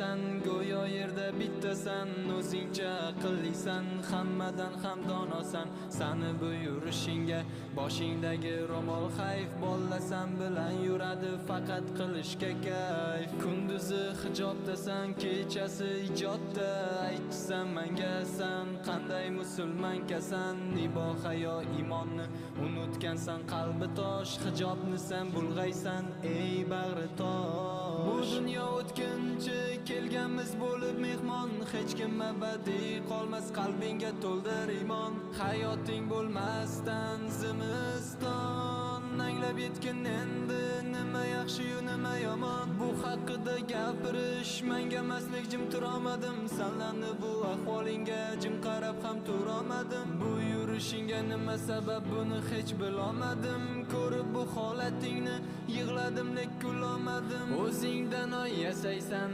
yashaysan, go'yo yerda bittasan, o'zingcha aqllisan, hammadan ham donosan. Sani bu yurishingga boshingdagi ro'mol hayf, bollasan bilan yuradi faqat qilishga kayf. Kunduzi hijobdasan, kechasi ijodda, aytsan menga san qanday musulmonkasan. Ibo hayo iymonni unutgansan, qalbi tosh, hijobni sen bulg'aysan ey bag'ri tosh. Bu dunyo o'tkinchi, kelganmiz bo'lib mehmon, hech kim abadiy qolmas, qalbingga to'ldir iymon. Hayoting bo'lmasdan zimiston, anglab yetgin endi nima yaxshi-yu nima yomon. Bu haqida gapirish menga emaslik, jim turolmadim, senlarni bu ahvolingga jim qarab ham turolmadim. Bu yurishingga nima sabab, buni hech bilolmadim. Ko'rib bu holatingni yig'ladim, lek kulolmadim. O'zingdan oy yasaysan,